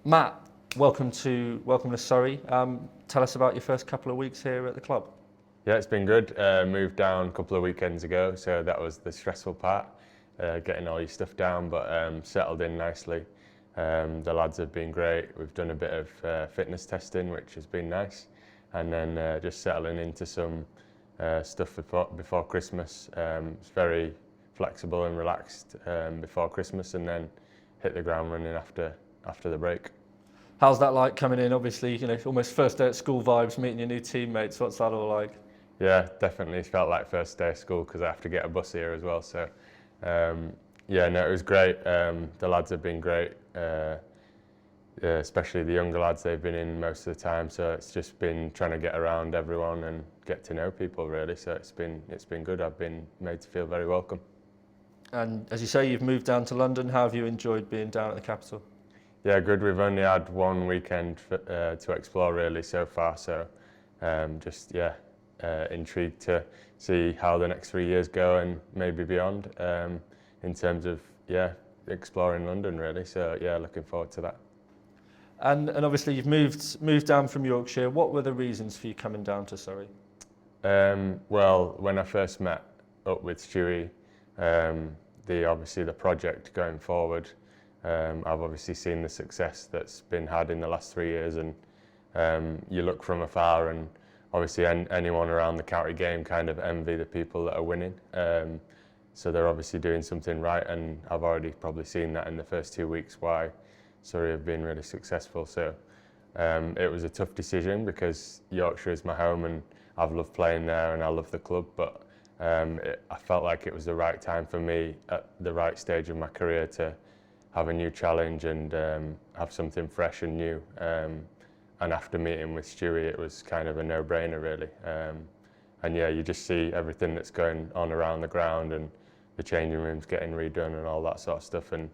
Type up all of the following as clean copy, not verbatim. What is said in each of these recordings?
Matt, welcome to Surrey. Tell us about your first couple of weeks here at the club. Yeah, it's been good. Moved down a couple of weekends ago, so that was the stressful part, getting all your stuff down, but settled in nicely. The lads have been great. We've done a bit of fitness testing, which has been nice, and then just settling into some stuff before Christmas. It's very flexible and relaxed before Christmas, and then hit the ground running after the break. How's that like coming in? Obviously, almost first day at school vibes, meeting your new teammates. What's that all like? Yeah, definitely felt like first day of school because I have to get a bus here as well. So, yeah, no, it was great. The lads have been great, especially the younger lads. They've been in most of the time, so it's just been trying to get around everyone and get to know people really. So it's been good. I've been made to feel very welcome. And as you say, you've moved down to London. How have you enjoyed being down at the capital? Yeah, good. We've only had one weekend to explore really so far. So, just intrigued to see how the next 3 years go and maybe beyond in terms of exploring London really. So yeah, looking forward to that. And obviously you've moved down from Yorkshire. What were the reasons for you coming down to Surrey? Well, when I first met up with Stewie, the project going forward, I've obviously seen the success that's been had in the last 3 years, and you look from afar and obviously anyone around the county game kind of envy the people that are winning. So they're obviously doing something right, and I've already probably seen that in the first 2 weeks why Surrey have been really successful. So it was a tough decision because Yorkshire is my home and I've loved playing there and I love the club, but I felt like it was the right time for me at the right stage of my career to have a new challenge and have something fresh and new. And after meeting with Stewie, it was kind of a no-brainer really. And yeah, you just see everything that's going on around the ground and the changing rooms getting redone and all that sort of stuff, and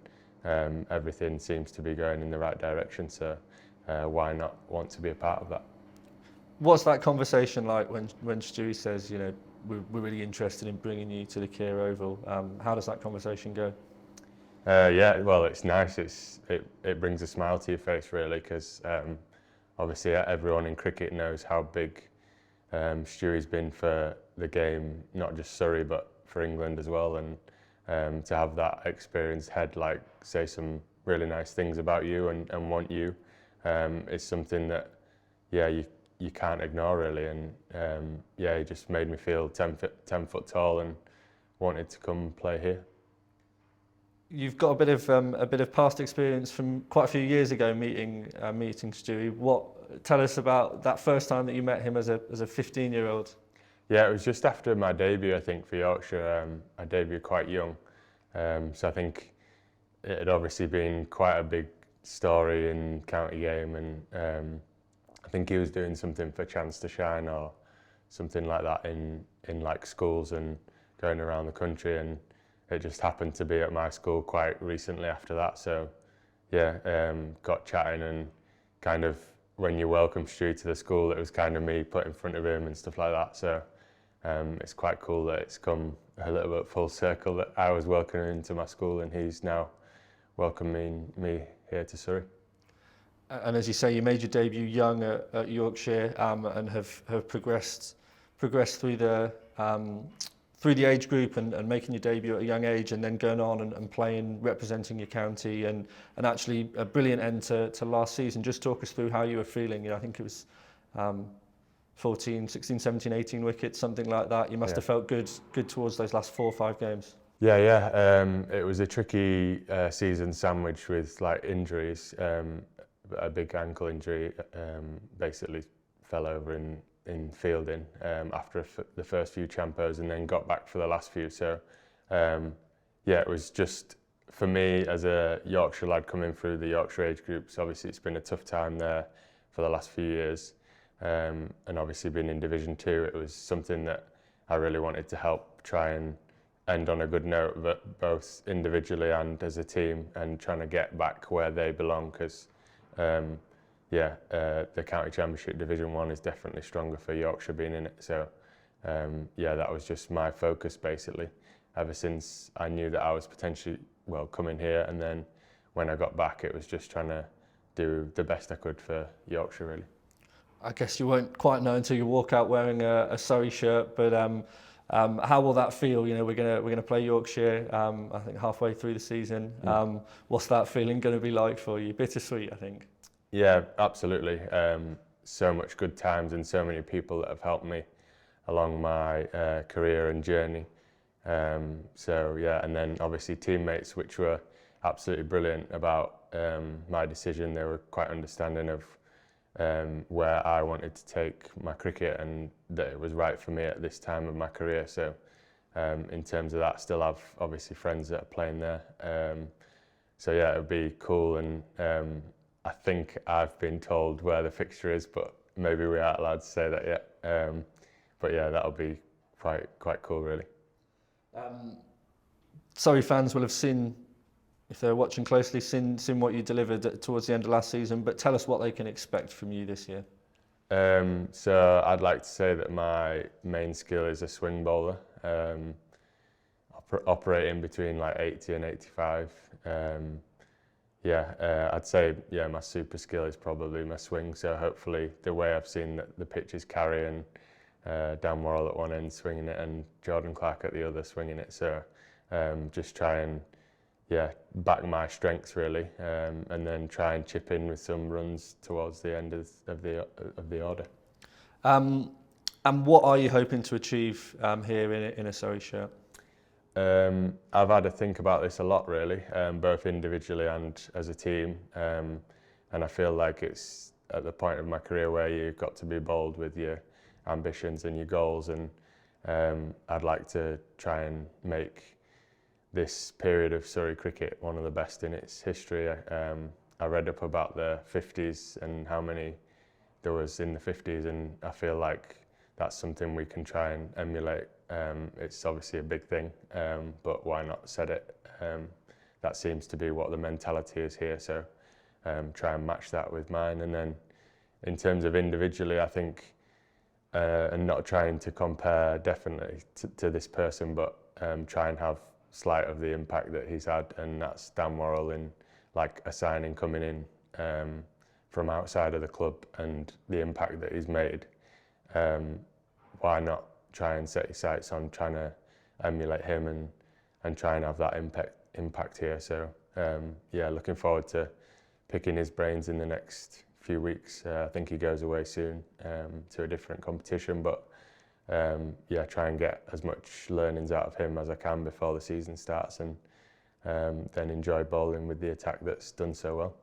everything seems to be going in the right direction. So why not want to be a part of that? What's that conversation like when Stewie says, we're really interested in bringing you to the Keir Oval? How does that conversation go? Yeah, well, it's nice. It brings a smile to your face really, because obviously everyone in cricket knows how big Stewie's been for the game, not just Surrey but for England as well, and to have that experienced head like say some really nice things about you and want you is something that you can't ignore really, and it just made me feel 10 foot tall and wanted to come play here. You've got a bit of past experience from quite a few years ago meeting Stewie. Tell us about that first time that you met him as a 15-year-old. Yeah, it was just after my debut, I think, for Yorkshire. I debuted quite young, so I think it had obviously been quite a big story in county game, and I think he was doing something for Chance to Shine or something like that in like schools and going around the country, and it just happened to be at my school quite recently after that. So yeah, got chatting, and kind of when you welcome Stu to the school, it was kind of me put in front of him and stuff like that. So it's quite cool that it's come a little bit full circle, that I was welcoming him to my school and he's now welcoming me here to Surrey. And as you say, you made your debut young at Yorkshire and have progressed through the age group and making your debut at a young age, and then going on and playing, representing your county, and actually a brilliant end to last season. Just talk us through how you were feeling. I think it was 14, 16, 17, 18 wickets, something like that. You must have felt good towards those last 4 or 5 games. Yeah. It was a tricky season sandwiched with like injuries. A big ankle injury, basically fell over in fielding after the first few champos, and then got back for the last few. So it was just, for me as a Yorkshire lad coming through the Yorkshire age groups, obviously it's been a tough time there for the last few years, and obviously being in Division 2, it was something that I really wanted to help try and end on a good note, but both individually and as a team, and trying to get back where they belong, because the County Championship Division 1 is definitely stronger for Yorkshire being in it. So that was just my focus basically, ever since I knew that I was potentially coming here, and then when I got back it was just trying to do the best I could for Yorkshire, really. I guess you won't quite know until you walk out wearing a Surrey shirt, but how will that feel? You know, we're gonna play Yorkshire. I think halfway through the season. What's that feeling going to be like for you? Bittersweet, I think. Yeah, absolutely. So much good times and so many people that have helped me along my career and journey. So yeah, and then obviously teammates, which were absolutely brilliant about my decision. They were quite understanding of where I wanted to take my cricket and that it was right for me at this time of my career. So in terms of that, still have obviously friends that are playing there. So yeah, it would be cool, and I think I've been told where the fixture is, but maybe we aren't allowed to say that yet. But yeah, that'll be quite cool, really. Surrey fans will have seen, if they're watching closely, seen what you delivered towards the end of last season. But tell us what they can expect from you this year. So I'd like to say that my main skill is a swing bowler, operating between like 80 and 85. I'd say my super skill is probably my swing. So hopefully the way I've seen that the pitch is carrying, Dan Worrell at one end swinging it and Jordan Clark at the other swinging it. So just try and back my strengths really, and then try and chip in with some runs towards the end of the order. And what are you hoping to achieve here in a Surrey shirt? I've had to think about this a lot really, both individually and as a team, and I feel like it's at the point of my career where you've got to be bold with your ambitions and your goals, and I'd like to try and make this period of Surrey cricket one of the best in its history. I read up about the 50s and how many there was in the 50s, and I feel like that's something we can try and emulate. It's obviously a big thing, but why not set it? That seems to be what the mentality is here, so try and match that with mine. And then in terms of individually, I think, and not trying to compare definitely to this person, but try and have slight of the impact that he's had, and that's Dan Worrell in like a signing coming in from outside of the club and the impact that he's made. Why not try and set your sights on trying to emulate him and try and have that impact here. So looking forward to picking his brains in the next few weeks. I think he goes away soon to a different competition, but try and get as much learnings out of him as I can before the season starts, and then enjoy bowling with the attack that's done so well.